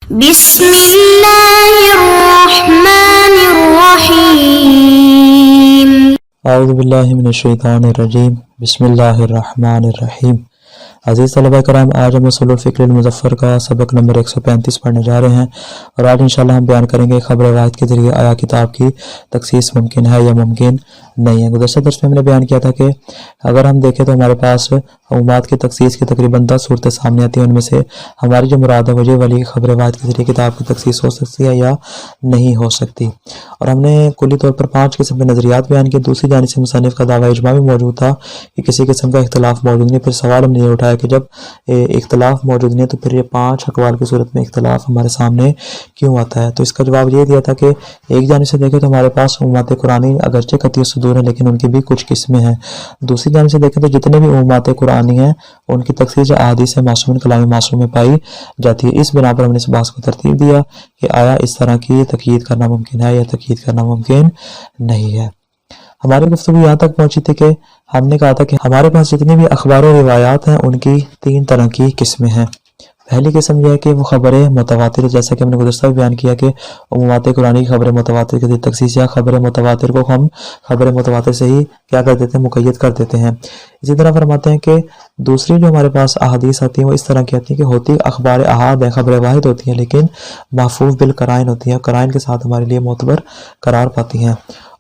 بسم اللہ الرحمن الرحیم۔ اعوذ باللہ من الشیطان الرجیم، بسم اللہ الرحمن الرحیم۔ عزیز طلبہ کرام، آج ہم اصول الفکر المظفر کا سبق نمبر 135 پڑھنے جا رہے ہیں، اور آج انشاءاللہ ہم بیان کریں گے خبر واحد کے ذریعے آیا کتاب کی تخصیص ممکن ہے یا ممکن نہیں ہے۔ گزشتہ درس میں ہم نے بیان کیا تھا کہ اگر ہم دیکھیں تو ہمارے پاس عمومات کی تخصیص کی تقریباً 10 صورتیں سامنے آتی ہیں، ان میں سے ہماری جو مراد ہے وجہ والی خبر واحد کے ذریعے کتاب کی تخصیص ہو سکتی ہے یا نہیں ہو سکتی، اور ہم نے کلی طور پر 5 قسم کے نظریات بیان کیے۔ دوسری جانب سے مصنف کا دعویٰ اجماع بھی موجود تھا کہ کسی قسم کا اختلاف موجود نہیں۔ پھر سوال ہم نے یہ اٹھایا کہ جب اختلاف موجود نہیں تو پھر یہ 5 اقوال کی صورت میں اختلاف ہمارے سامنے کیوں آتا ہے؟ تو اس کا جواب یہ دیا تھا کہ ایک جانب سے دیکھیں تو ہمارے پاس عمومات قرآنی اگرچہ قطعی الصدور ہیں لیکن ان کی بھی کچھ قسمیں ہیں۔ دوسری جانب سے دیکھیں تو جتنے بھی عمومات قرآنی ہیں ان کی تخصیص احادیث معصومین کلام معصوم میں پائی جاتی ہے۔ اس بنا پر ہم نے اس بحث کو ترتیب دیا کہ آیا اس طرح کی تقیید کرنا ممکن ہے یا تقیید کرنا ممکن نہیں ہے۔ ہماری گفتگو یہاں تک پہنچی تھی کہ ہم نے کہا تھا کہ ہمارے پاس جتنی بھی اخبار و روایات ہیں ان کی 3 طرح کی قسمیں ہیں۔ پہلی قسم یہ ہے کہ وہ خبریں متواتر، جیسا کہ ہم نے گزشتہ بیان کیا کہ عمومات قرآنی کی خبر متواتر کی تخصیص یا خبر متواتر کو ہم خبر متواتر سے ہی کیا کر دیتے ہیں، مقید کر دیتے ہیں۔ اسی طرح فرماتے ہیں کہ دوسری جو ہمارے پاس احادیث آتی ہیں وہ اس طرح کی آتی ہیں کہ ہوتی اخبار احاد ہیں، خبر واحد ہوتی ہیں لیکن محفوظ بالقرائن ہوتی ہیں، قرائن کے ساتھ ہمارے لیے معتبر قرار پاتی ہیں۔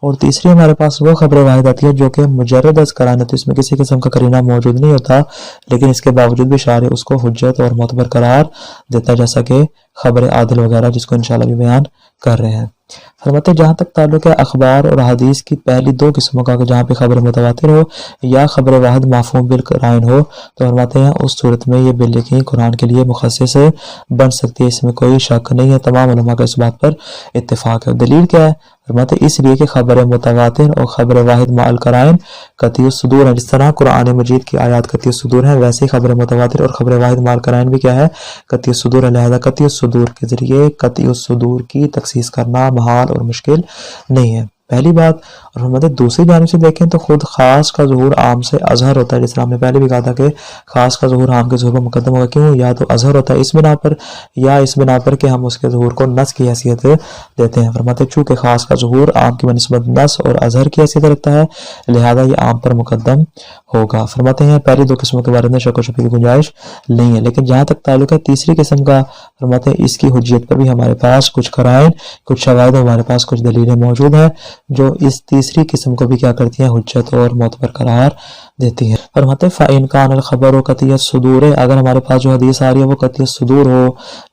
اور تیسری ہمارے پاس وہ خبر واحد آتی ہے جو کہ مجرد از قرائن ہوتی ہے، اس میں کسی قسم کا قرینہ موجود نہیں ہوتا لیکن اس کے باوجود بھی شارع اس کو حجت اور معتبر قرار دیتا ہے، جیسا کہ خبر عادل وغیرہ جس کو انشاءاللہ بھی بیان کر رہے ہیں۔ فرماتے ہیں جہاں تک تعلق ہے اخبار اور حدیث کی پہلی 2 قسموں کا، جہاں پہ خبر متواتر ہو یا خبر واحد مفہوم بالقرائن ہو، تو فرماتے ہیں اس صورت میں یہ بالکل قرآن کے لیے مخصص بن سکتی ہے، اس میں کوئی شک نہیں ہے، تمام علماء کا اس بات پر اتفاق ہے۔ دلیل کیا ہے؟ فرماتے ہیں اس لیے کہ خبر متواتر اور خبر واحد مع القرائن قطعی الصدور ہیں۔ جس طرح قرآن مجید کی آیات قطعی الصدور ہیں ویسے ہی خبر متواتر اور خبر واحد مع القرائن بھی کیا ہے؟ قطعی الصدور ہے۔ لہذا قطعی الصدور کے ذریعے قطعی الصدور کی تخصیص کرنا محال اور مشکل نہیں ہے، پہلی بات۔ اور فرماتے دوسری جانب سے دیکھیں تو خود خاص کا ظہور عام سے اظہر ہوتا ہے، جس طرح ہم نے پہلے بھی کہا تھا کہ خاص کا ظہور عام کے ظہور پر مقدم ہوگا، کیوں؟ یا تو اظہر ہوتا ہے اس بنا پر یا اس بنا پر کہ ہم اس کے ظہور کو نص کی حیثیت دیتے ہیں۔ فرماتے چونکہ خاص کا ظہور عام کی بنسبت نص اور اظہر کی حیثیت رکھتا ہے لہذا یہ عام پر مقدم ہوگا۔ فرماتے ہیں پہلی 2 قسموں کے بارے میں شک و شبہ کی گنجائش نہیں ہے، لیکن جہاں تک تعلق ہے تیسری قسم کا، فرماتے ہیں اس کی حجیت پر بھی ہمارے پاس کچھ قرائن، کچھ شواہد، ہمارے پاس کچھ دلیلیں موجود ہیں جو اس تیسری قسم کو بھی کیا کرتی ہیں؟ حجت اور معتبر قرار دیتی ہیں۔ فرماتے ہیں فَإِنْ كَانَ الْخَبَرُ قَطْعِيَ الصُّدُورِ، اگر ہمارے پاس جو حدیث آ رہی ہے وہ قطعی الصدور ہو،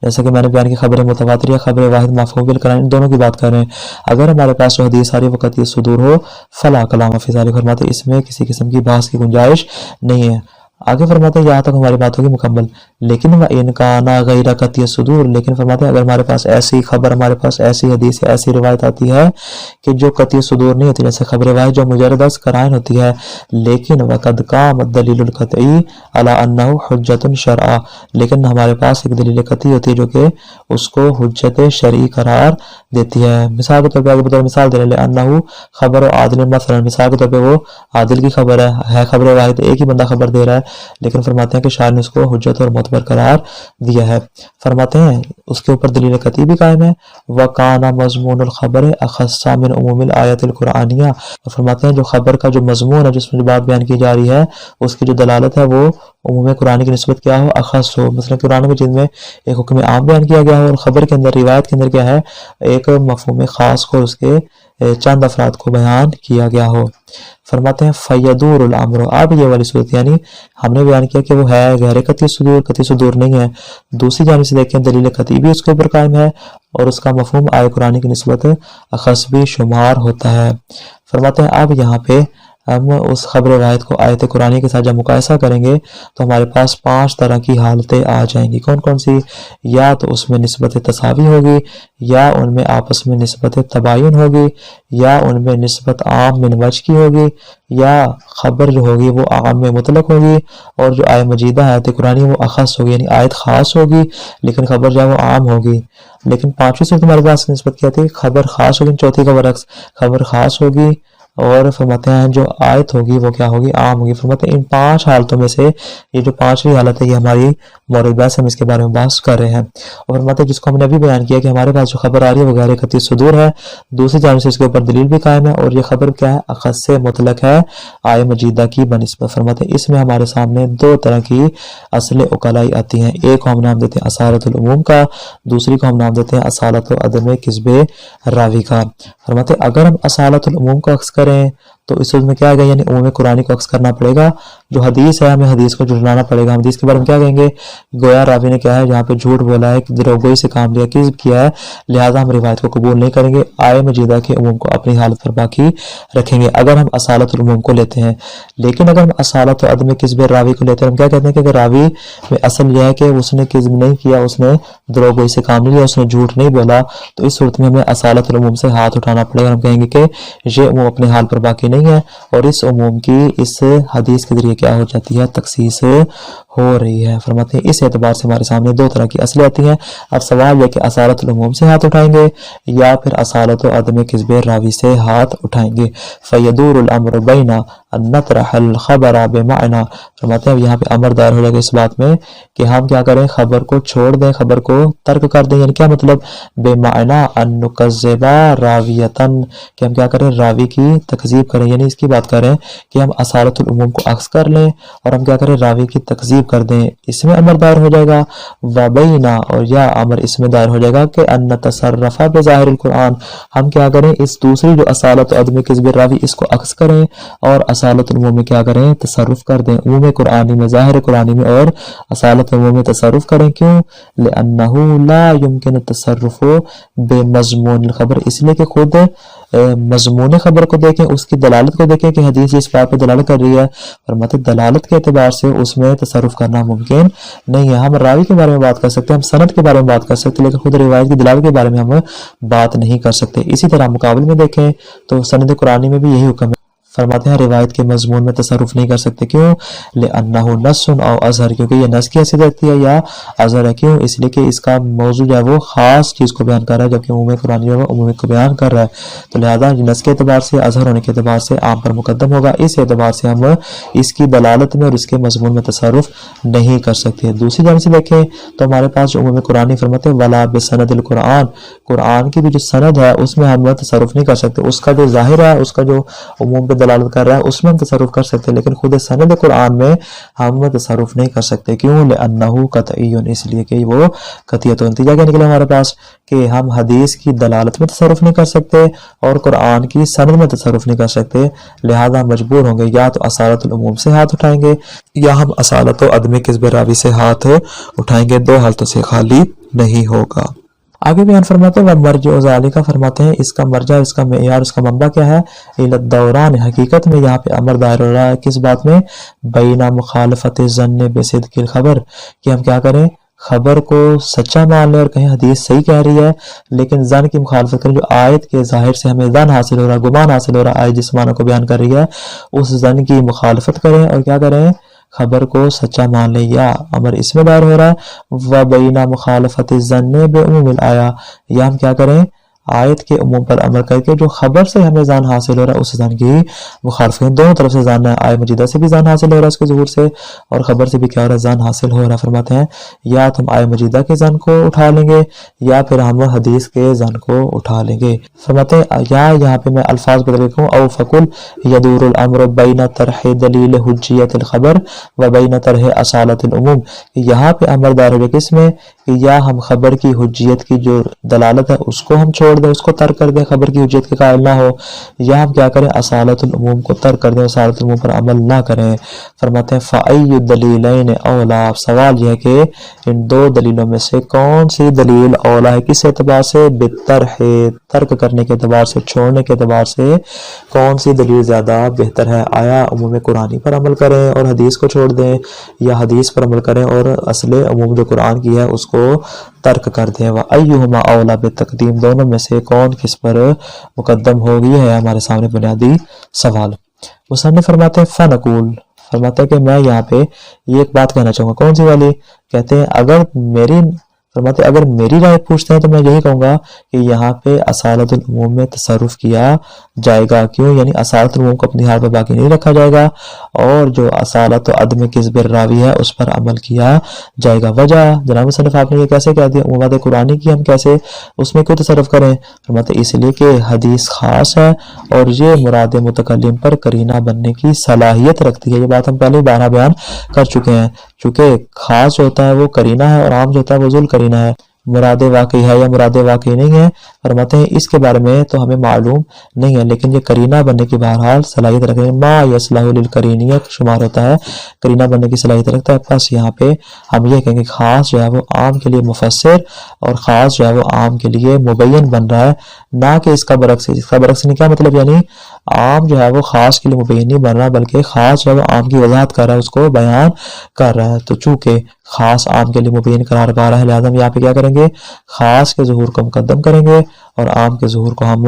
جیسا کہ میں نے بیان کی خبر متواتر یا خبر واحد مفہوم بالقرائن، ان دونوں کی بات کر رہے ہیں، اگر ہمارے پاس جو حدیث آ رہی ہے وہ قطعی الصدور ہو فَلَا كَلَامَ فِي ذَلِكَ، فرماتے ہیں اس میں کسی قسم کی بحث کی گنجائش نہیں ہے۔ آگے فرماتے ہیں یہاں تک ہماری بات ہوگی مکمل، لیکن وَإِنْ كَانَ غَيْرَ قَطْعِيَ الصُّدُورِ، لیکن فرماتے ہیں اگر ہمارے پاس ایسی خبر، ہمارے پاس ایسی حدیث، ایسی روایت آتی ہے کہ جو قطعی الصدور نہیں ہوتی، جیسے خبر واحد جو مجرد از قرائن ہوتی ہے، لیکن وَقَدْ قَامَ الدَّلِيلُ الْقَطْعِي عَلَىٰ أَنَّهُ حُجَّةٌ شَرْعًا، لیکن ہمارے پاس ایک دلیل قطعی ہوتی ہے جو کہ اس کو حجت شرعی قرار دیتی ہے۔ مثال کے طور پہ آگے بطور مثال دے رہے انہو خبر و عادل، مثلا مثال کے طور پہ وہ عادل کی خبر ہے خبر واحد، ایک ہی بندہ خبر دے رہا ہے لیکن فرماتے ہیں کہ شاعر نے اس کو حجت اور معتبر قرار دیا ہے۔ فرماتے ہیں اس کے اوپر دلیل قطعی بھی قائم ہے۔ وَقَانَ مَضْمُونُ الْخَبَرِ أَخَصَّ مِنْ عُمُومِ الْآيَةِ الْقُرْآنِيَّةِ، اور فرماتے ہیں جو خبر کا جو مضمون ہے، جس میں جو بات بیان کی جا رہی ہے، اس کی جو دلالت ہے وہ عموم قرآن کی نسبت کیا ہو؟ اخص ہو۔ مثلا قرآن مجید میں ایک حکم عام بیان کیا گیا ہو اور خبر کے اندر، روایت کے اندر کیا ہے؟ ایک مفہوم خاص کو، اس کے چند افراد کو بیان کیا گیا ہو۔ فرماتے ہیں فیدور الامر، اب یہ والی صورت یعنی ہم نے بیان کیا کہ وہ ہے غیر قطعی صدور، قطعی صدور نہیں ہے، دوسری جانب سے دیکھیں دلیل قطعی بھی اس کے اوپر قائم ہے اور اس کا مفہوم آئے قرآن کی نسبت اخص بھی شمار ہوتا ہے۔ فرماتے ہیں اب یہاں پہ ہم اس خبر واحد کو آیت قرآنی کے ساتھ جب مقایسہ کریں گے تو ہمارے پاس 5 طرح کی حالتیں آ جائیں گی۔ کون کون سی؟ یا تو اس میں نسبت تساوی ہوگی، یا ان میں آپس میں نسبت تباین ہوگی، یا ان میں نسبت عام من وجہ کی ہوگی، یا خبر جو ہوگی وہ عام میں مطلق ہوگی، اور جو آیت مجیدہ آیت قرآنی وہ اخص ہوگی، یعنی آیت خاص ہوگی لیکن خبر جو ہے وہ عام ہوگی۔ لیکن 5ویں صورت ہمارے پاس نسبت کیا تھی؟ خبر خاص ہوگی، چوتھی کا برعکس خبر خاص ہوگی اور فرماتے ہیں جو آیت ہوگی وہ کیا ہوگی؟ عام ہوگی۔ فرماتے ہیں ان 5 حالتوں میں سے یہ جو 5ویں حالت ہے یہ ہماری مورد بحث، ہم اس کے بارے میں بحث کر رہے ہیں۔ اور فرماتے ہیں جس کو ہم نے ابھی بیان کیا کہ ہمارے پاس جو خبر آ رہی ہے وہ غیر قطعی صدور ہے، دوسری جانب سے اس کے اوپر دلیل بھی قائم ہے، اور یہ خبر کیا ہے؟ اخص مطلق ہے آیہ مجیدہ کی بنسبت۔ فرماتے ہیں اس میں ہمارے سامنے 2 طرح کی اصل عقلائی آتی ہیں، ایک کو ہم نام دیتے ہیں اصالت العموم کا، دوسری کو ہم نام دیتے ہیں اصالت و عدم کذب راوی کا۔ فرماتے ہیں اگر ہم اصالت العموم کو اخذ کریں تو اس میں کیا آئے گا؟ یعنی عموم قرآنی کو اخذ کرنا پڑے گا، جو حدیث ہے ہمیں حدیث کو جھٹلانا پڑے گا۔ ہم حدیث کے بارے میں کیا کہیں گے؟ گویا راوی نے کیا ہے جہاں پہ جھوٹ بولا ہے، دروغگوئی سے کام لیا، کذب کیا ہے، لہٰذا ہم روایت کو قبول نہیں کریں گے، آیہ مجیدہ کے عموم کو اپنی حالت پر باقی رکھیں گے اگر ہم اصالت العموم کو لیتے ہیں۔ لیکن اگر ہم اصالت و عدم کذب راوی کو لیتے ہیں، ہم کیا کہتے ہیں کہ اگر راوی میں اصل یہ ہے کہ اس نے کذب نہیں کیا، اس نے دروغگوئی سے کام نہیں لیا، اس نے جھوٹ نہیں بولا، تو اس صورت میں ہمیں اصالت العموم سے ہاتھ اٹھانا پڑے گا۔ ہم کہیں گے کہ یہ عموم اپنے حال پر باقی نہیں ہے، اور اس عموم کی اس حدیث کے ذریعے کیا ہو جاتی ہے؟ تخصیص ہو رہی ہے۔ فرماتے ہیں اس اعتبار سے ہمارے سامنے 2 طرح کی اصلیں آتی ہیں۔ اب سوال یہ کہ اصالت العموم سے ہاتھ اٹھائیں گے یا پھر اصالت و عدم کذب راوی سے ہاتھ اٹھائیں گے۔ فیدور الامر بین ان نطرح الخبر بمعنی، فرماتے ہیں یہاں پہ امر دائر ہو جائے گا اس بات میں کہ ہم کیا کریں؟ خبر کو چھوڑ دیں، خبر کو ترک کر دیں۔ یعنی کیا مطلب؟ بمعنی ان نکذب راویتن، کہ ہم کیا کریں؟ راوی کی تکذیب کریں، یعنی اس کی بات کریں کہ ہم اصالت العموم کو اخذ کر لیں اور ہم کیا کریں؟ راوی کی تکذیب کر دیں، اس میں امر دائر ہو جائے گا۔ وبینا، اور یا امر اس میں دائر ہو جائے گا کہ ان تصرف بظاہر القرآن، ہم کیا کریں؟ اس دوسری جو اصالت و عدم کذب راوی اس کو اخذ کریں اور اصالت العموم میں کیا کریں؟ تصرف کر دیں، عموم قرآنی میں، ظاہر قرآنی میں اور اصالت العموم میں تصرف کریں۔ کیوں؟ لأنه لا يمكن التصرف بمضمون الخبر، اس لیے کہ خود مضمون خبر کو دیکھیں، اس کی دلالت کو دیکھیں کہ حدیث اس بات پہ دلالت کر رہی ہے، فرماتے دلالت کے اعتبار سے اس میں تصرف کرنا ممکن نہیں ہے۔ ہم راوی کے بارے میں بات کر سکتے ہیں، ہم سند کے بارے میں بات کر سکتے ہیں، لیکن خود روایت کی دلالت کے بارے میں ہم بات نہیں کر سکتے۔ اسی طرح مقابل میں دیکھیں تو سند قرآنی میں بھی یہی حکم ہے، فرماتے ہیں روایت کے مضمون میں تصرف نہیں کر سکتے۔ کیوں؟ لأنه نص او اظہر، کیونکہ یہ نص کی حیثیت رکھتی ہے یا اظہر ہے۔ کیوں؟ اس لیے کہ اس کا موضوع جو ہے وہ خاص چیز کو بیان کر رہا ہے، جبکہ عموم قرآنی جو ہے عموم کو بیان کر رہا ہے، تو لہذا نص کے اعتبار سے، اظہر ہونے کے اعتبار سے عام پر مقدم ہوگا۔ اس اعتبار سے ہم اس کی دلالت میں اور اس کے مضمون میں تصرف نہیں کر سکتے۔ دوسری جانب سے دیکھیں تو ہمارے پاس جو عموم قرآنی فرماتے ہیں ولا بسند القرآن، قرآن کی بھی جو سند ہے اس میں ہم تصرف نہیں کر سکتے، اس کا جو ظاہر ہے، اس کا جو عموم پہ دلالت کر رہا ہے اس میں ہم تصرف کر سکتے ہیں، لیکن خود سند قرآن میں ہم تصرف نہیں کر سکتے۔ کیوں؟ لأنه قطعی، اس لیے کہ وہ قطعیت و نتیجہ کیا نکلا ہمارے پاس کہ ہم حدیث کی دلالت میں تصرف نہیں کر سکتے اور قرآن کی سند میں تصرف نہیں کر سکتے، لہذا مجبور ہوں گے یا تو اصالت العموم سے ہاتھ اٹھائیں گے یا ہم اصالت و عدم کذب راوی سے ہاتھ اٹھائیں گے، 2 حالتوں سے خالی نہیں ہوگا۔ آگے بیان فرماتے ہیں ومرجع ذالک، فرماتے ہیں اس کا مرجع، اس کا معیار، اس کا منبع کیا ہے؟ الی الدوران، حقیقت میں یہاں پہ امر دائر ہو رہا ہے کس بات میں؟ بین مخالفت الظن بصدق الخبر، کہ ہم کیا کریں؟ خبر کو سچا مان لیں اور کہیں حدیث صحیح کہہ رہی ہے لیکن ظن کی مخالفت کریں، جو آیت کے ظاہر سے ہمیں ظن حاصل ہو رہا ہے، گمان حاصل ہو رہا ہے، آیت جس معنی کو بیان کر رہی ہے اس ظن کی مخالفت کریں اور کیا کریں؟ خبر کو سچا مان لیں، یا امر اس میں دائر ہو رہا ہے وبین مخالفت الظن بعموم الآیہ، یا ہم کیا کریں؟ آیت کے عموم پر عمل کر کے جو خبر سے ہمیں ظن حاصل ہو رہا ہے اس ظن کی مخالفت کریں۔ دونوں طرف سے ظن ہے، آیت مجیدہ سے بھی ظن حاصل ہو رہا ہے اس کے ظہور سے اور خبر سے بھی کیا ہو رہا ہے؟ ظن حاصل ہو رہا ہے۔ فرماتے ہیں یا تو ہم آیت مجیدہ کے ظن کو اٹھا لیں گے یا پھر ہم حدیث کے ظن کو اٹھا لیں گے۔ فرماتے ہیں یا یہاں پہ میں الفاظ بدل کے کہوں او فقل یدور الامر بین طرح دلیل حجیت الخبر و بین طرح اصالت العموم، یہاں پہ امر دار ہو جائے کس میں کہ یا ہم خبر کی حجیت کی جو دلالت ہے اس کو ہم چھوڑ دیں، اس کو ترک کر دیں، خبر کی حجیت کے قائل نہ ہو، یا ہم کیا کریں؟ اصالت العموم کو ترک کر دیں، اصالت العموم پر عمل نہ کریں۔ فرماتے ہیں فَأَيُّ الدَّلِيلَيْنِ أَوْلَى، سوال یہ ہے کہ ان 2 دلیلوں میں سے کون سی دلیل اولا ہے؟ کس اعتبار سے؟ بالطرح، ترک کرنے کے اعتبار سے، چھوڑنے کے اعتبار سے کون سی دلیل زیادہ بہتر ہے؟ آیا عموم قرآنی پر عمل کریں اور حدیث کو چھوڑ دیں، یا حدیث پر عمل کریں اور اصل عموم جو قرآن کی ہے اس کو ترک کر دیں؟ وَأَيُّهُمَا أَوْلَى بِالتَّقْدِيمِ، دونوں میں سے کون کس پر مقدم ہوگی ہے ہمارے سامنے بنیادی سوال۔ مصنف فرماتے ہیں فَنَقُولُ، فرماتا ہے کہ میں یہاں پہ یہ ایک بات کہنا چاہوں گا، کون سی والی؟ کہتے ہیں اگر میری فرماتے اگر میری رائے پوچھتے ہیں تو میں یہی کہوں گا کہ یہاں پہ اصالت العموم میں تصرف کیا جائے گا. کیوں؟ یعنی اصالت العموم کو اپنی حال پہ باقی نہیں رکھا جائے گا اور جو اصالت و عدم کذب الراوی ہے اس پر عمل کیا جائے گا. وجہ جناب مصنف آپ نے یہ کیسے کہہ دیا عمومات قرآنی کی ہم کیسے اس میں کیوں تصرف کریں؟ فرماتے اس لیے کہ حدیث خاص ہے اور یہ مراد متکلم پر قرینہ بننے کی صلاحیت رکھتی ہے. یہ بات ہم پہلے بارہ بیان کر چکے ہیں. چونکہ خاص جو ہوتا ہے وہ قرینہ ہے اور عام جو ہوتا ہے وہ ذل قرینہ ہے. مراد واقعی ہے یا مراد واقعی نہیں ہے فرماتے ہیں اس کے بارے میں تو ہمیں معلوم نہیں ہے، لیکن یہ قرینہ بننے کی بہرحال صلاحیت رکھتے ہیں. ما یصلح للقرینیہ شمار ہوتا ہے، قرینہ بننے کی صلاحیت رکھتا ہے. بس یہاں پہ ہم یہ کہیں گے خاص جو ہے وہ عام کے لیے مفسر اور خاص جو ہے وہ عام کے لیے مبین بن رہا ہے، نہ کہ اس کا برعکس. اس کا برعکس نہیں کیا مطلب؟ یعنی عام جو ہے وہ خاص کے لیے مبین نہیں بن رہا بلکہ خاص جو ہے وہ عام کی وضاحت کر رہا ہے، اس کو بیان کر رہا ہے. تو چونکہ خاص عام کے لیے مبین قرار پا رہا ہے لہٰذا ہم یہاں پہ کیا کریں گے؟ خاص کے ظہور کو مقدم کریں گے اور عام کے ظہور کو ہم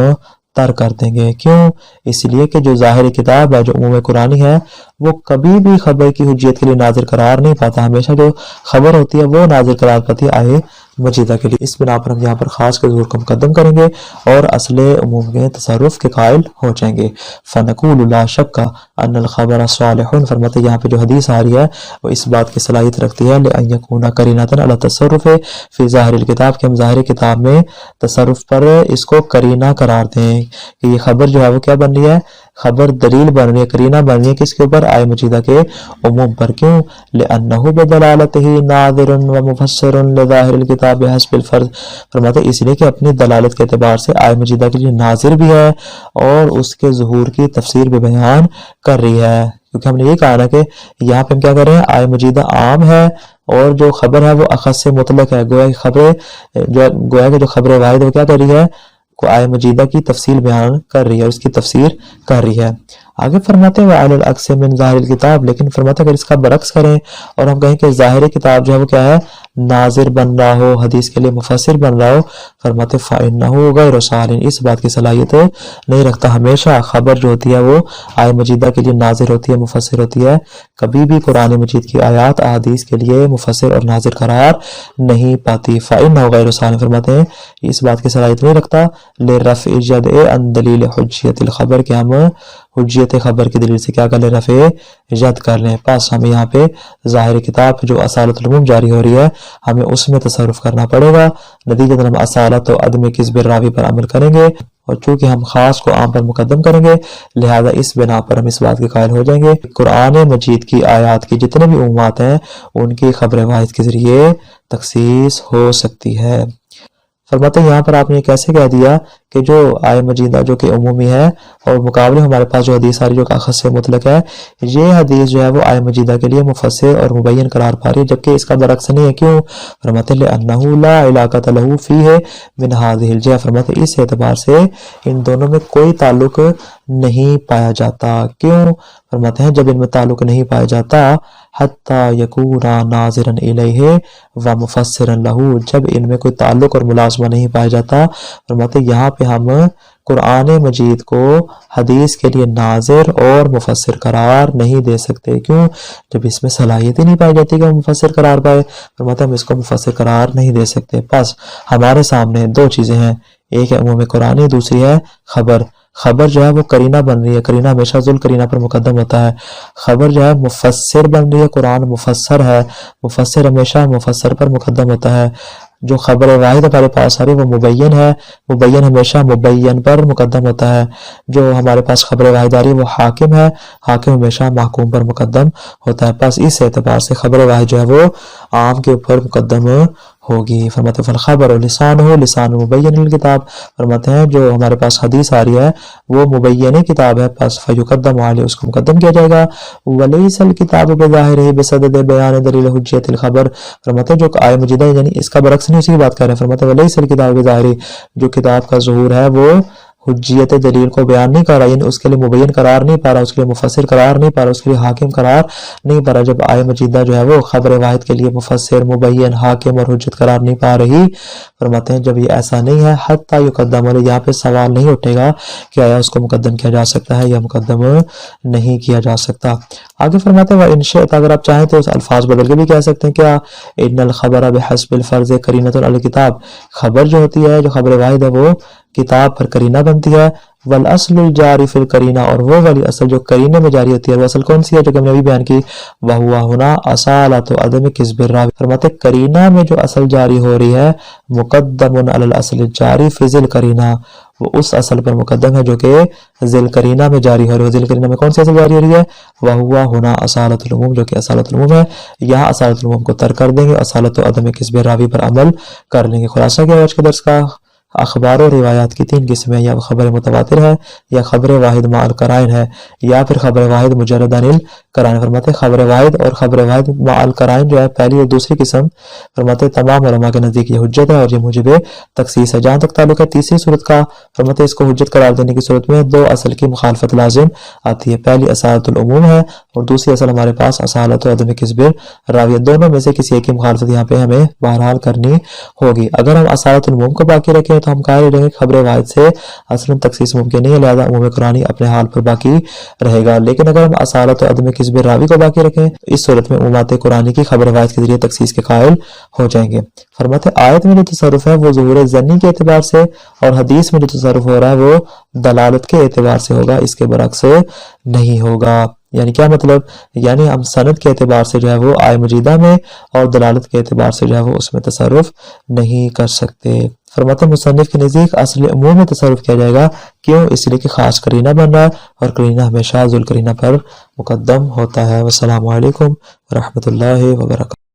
ترک کر دیں گے. کیوں؟ اس لیے کہ جو ظاہری کتاب ہے جو عموم قرآنی ہے وہ کبھی بھی خبر کی حجیت کے لیے ناظر قرار نہیں پاتا. ہمیشہ جو خبر ہوتی ہے وہ ناظر قرار پاتی ہے آئے مجیدہ کے لیے. اس بنا پر ہم یہاں پر خاص کے ظہور کو مقدم کریں گے اور اصل عموم کے تصرف کے قائل ہو جائیں گے. فنقول لا شک ان الخبر صالح فرماتے یہاں پہ جو حدیث آ رہی ہے وہ اس بات کی صلاحیت رکھتی ہے لأن یکون قرینۃ علی تصرف فی ظاہر الکتاب کہ ہم ظاہر کتاب میں تصرف پر اس کو قرینہ قرار دیں کہ یہ خبر جو ہے وہ کیا بن رہی ہے؟ خبر دلیل بن رہی ہے، قرینہ بن رہی ہے کس کے اوپر؟ آئے مجیدہ کے عموم پر. کیوں؟ لأنہ بدلالتہ ناظر و مفسر لظاہر الکتاب بحسب الفرض فرماتے اس لیے کہ اپنی دلالت کے اعتبار سے آئے مجیدہ کے لیے ناظر بھی ہے اور اس کے ظہور کی تفسیر بھی بیان کر رہی ہے. کیونکہ ہم نے یہ کہا نا کہ یہاں پہ ہم کیا کر رہے ہیں؟ آئے مجیدہ عام ہے اور جو خبر ہے وہ اخص سے مطلق ہے. گویا کہ جو خبر واحد وہ کیا کر رہی ہے؟ کو آئے مجیدہ کی تفصیل بیان کر رہی ہے اور اس کی تفسیر کر رہی ہے. آگے فرماتے ہیں وعلی العکس من ظاہر الکتاب لیکن فرماتے ہیں اگر اس کا برعکس کریں اور ہم کہیں کہ ظاہر کتاب جو ہے وہ کیا ہے؟ ناظر بن رہا ہو، حدیث کے لیے مفسر بن رہا ہو فرماتے فإنہ غیر صالح اس بات کی صلاحیت نہیں رکھتا. ہمیشہ خبر جو ہوتی ہے وہ آئے مجیدہ کے لیے ناظر ہوتی ہے، مفسر ہوتی ہے، کبھی بھی قرآن مجید کی آیات احادیث کے لیے مفسر اور ناظر قرار نہیں پاتی. فإنہ غیر صالح فرماتے ہیں اس بات کی صلاحیت نہیں رکھتا لرفع الجد عن دلیل حجیت الخبر کہ ہم حجیت خبر کی دلیل سے کیا کر لیں؟ رفع جد کر لیں. پس ہمیں یہاں پہ ظاہر کتاب جو اصالت العموم جاری ہو رہی ہے ہمیں اس میں تصرف کرنا پڑے گا. نتیجہ ہم اصالت و عدم کذب الراوی پر عمل کریں گے اور چونکہ ہم خاص کو عام پر مقدم کریں گے لہذا اس بنا پر ہم اس بات کے قائل ہو جائیں گے قرآن مجید کی آیات کی جتنے بھی عمومات ہیں ان کی خبر واحد کے ذریعے تخصیص ہو سکتی ہے. فرماتے ہیں یہاں پر آپ نے کیسے کہہ دیا کہ جو آئے مجیدہ جو کہ عمومی ہے اور مقابلے ہمارے پاس جو حدیث آ رہی جو کہ اخص سے مطلق ہے یہ حدیث جو ہے وہ آئے مجیدہ کے لیے مفسر اور مبین قرار پا رہی ہے جبکہ اس کا برعکس نہیں ہے. کیوں؟ فرماتے لأنہ لا علاقۃ لہ فیہ من ہذہ الجہہ فرماتے اس اعتبار سے ان دونوں میں کوئی تعلق نہیں پایا جاتا. کیوں؟ فرماتے ہیں جب ان میں تعلق نہیں پایا جاتا حتی یکونا ناظرا الیہ و مفسرا لہ جب ان میں کوئی تعلق اور ملازمہ نہیں پایا جاتا فرماتے یہاں پہ ہم قرآن مجید کو حدیث کے لیے ناظر اور مفسر قرار نہیں دے سکتے. کیوں؟ جب اس میں صلاحیت ہی نہیں پائی جاتی کہ ہم مفسر قرار پائے فرماتے ہم اس کو مفسر قرار نہیں دے سکتے. پس ہمارے سامنے دو چیزیں ہیں، ایک ہے عموم قرآنی، دوسری ہے خبر. خبر جو ہے وہ قرینہ بن رہی ہے، قرینہ ہمیشہ ذل قرینہ پر مقدم ہوتا ہے. خبر جو ہے مفسر بن رہی ہے، قرآن مفسر ہے، مفسر ہمیشہ مفسر پر مقدم ہوتا ہے. جو خبر واحد ہمارے پاس آ رہی ہے وہ مبین ہے، مبین ہمیشہ مبین پر مقدم ہوتا ہے. جو ہمارے پاس خبر واحد آ رہی ہے وہ حاکم ہے، حاکم ہمیشہ محکوم پر مقدم ہوتا ہے. پس اس اعتبار سے خبر واحد جو ہے وہ عام کے اوپر مقدم ہوگی. فرماتے ہیں فالخبر لسان ہو لسان مبین الکتاب فرماتے ہیں جو ہمارے پاس حدیث آ رہی ہے وہ مبین کتاب ہے پس فیقدم علیہ اس کو مقدم کیا جائے گا. ولیس الکتاب بظاہر بصدد بیان دلیل حجیت الخبر فرماتے ہیں جو آئے مجیدہ یعنی اس کا برعکس نہیں اسی کی بات کر رہے ہیں. فرماتے ہیں ولیس الکتاب بظاہر جو کتاب کا ظہور ہے وہ حجیت دلیل کو بیان نہیں کر رہا، یعنی اس کے لیے مبین قرار نہیں پا رہا، اس کے لیے مفسر قرار نہیں پا رہا، اس کے لیے حاکم قرار نہیں پا رہا. جب آیہ مجیدہ جو ہے وہ خبر واحد کے لیے مفسر، مبین، حاکم اور حجت قرار نہیں پا رہی، فرماتے ہیں جب یہ ایسا نہیں ہے حتی یقدم علیہ، یہاں پہ سوال نہیں اٹھے گا کہ آیا اس کو مقدم کیا جا سکتا ہے یا مقدم نہیں کیا جا سکتا. آگے فرماتے ہیں وَإِن شِئْتَ، اگر آپ چاہیں تو اس الفاظ بدل کے بھی کہہ سکتے ہیں کیا ان الخبر بحسب الفرض قرینۃ علی الکتاب، خبر جو ہوتی ہے جو خبر واحد ہے وہ کتاب پر قرینہ بنتی ہے. والاصل الجاری فی القرینہ، اور وہ والی اصل جو قرینے میں جاری ہوتی ہے وہ اصل کون سی ہے جو کہ ہم نے ابھی بیان کی، وہوا ہونا اصالۃ عدم کذب الراوی. فرماتے قرینہ میں جو اصل جاری ہو رہی ہے مقدم علی الاصل الجاری فی ذی القرینہ، وہ اس اصل پر مقدم ہے جو کہ ذی القرینہ میں جاری ہو رہی ہے. ذی القرینہ میں کون سی اصل جاری ہو رہی ہے، وہوا ہونا اصالۃ العموم، جو کہ اصالۃ العموم ہے. یہاں اصالۃ العموم کو ترک کر دیں گے، اصالۃ عدم کذب الراوی پر عمل کر لیں گے. خلاصہ کیا ہے آج کے درس کا، اخبار و روایات کی تین قسمیں، یا خبر متواتر ہے، یا خبر واحد مع القرائن ہے، یا پھر خبر واحد مجرد عن القرائن. فرماتے خبر واحد اور خبر واحد مع القرائن جو ہے پہلی اور دوسری قسم، فرماتے تمام علماء کے نزدیک یہ حجت ہے اور یہ موجب تخصیص ہے. جہاں تک تعلق ہے تیسری صورت کا، فرماتے اس کو حجت قرار دینے کی صورت میں دو اصل کی مخالفت لازم آتی ہے. پہلی اصالۃ العموم ہے اور دوسری اصل ہمارے پاس اصالۃ عدم کذب الراوی. دونوں میں سے کسی ایک کی مخالفت یہاں پہ ہمیں بہرحال کرنی ہوگی. اگر ہم اصالۃ العموم کو باقی رکھیں تو ہم قائل رہیں گے خبر واحد سے اصلاً تخصیص ممکن نہیں ہے، لہذا عموم قرآنی اپنے حال پر باقی رہے گا. لیکن اگر ہم اصالت و عدم کذب الراوی کو باقی رکھیں اس صورت میں عمومات قرآنی کی خبر واحد کے ذریعے تخصیص کے قائل ہو جائیں گے. فرماتے آیت میں جو تصرف ہے وہ ظہور ظنی کے اعتبار سے، اور حدیث میں جو تصرف ہو رہا ہے وہ دلالت کے اعتبار سے ہوگا، اس کے برعکس نہیں ہوگا. یعنی کیا مطلب، یعنی ہم سند کے اعتبار سے جو ہے وہ آیہ مجیدہ میں اور دلالت کے اعتبار سے جو ہے وہ اس میں تصرف نہیں کر سکتے. فرماتے مصنف کے نزدیک اصل عموم میں تصرف کیا جائے گا، کیوں؟ اس لیے کہ خاص قرینہ بن رہا ہے اور قرینہ ہمیشہ ذو القرینہ پر مقدم ہوتا ہے. والسلام علیکم ورحمۃ اللہ وبرکاتہ.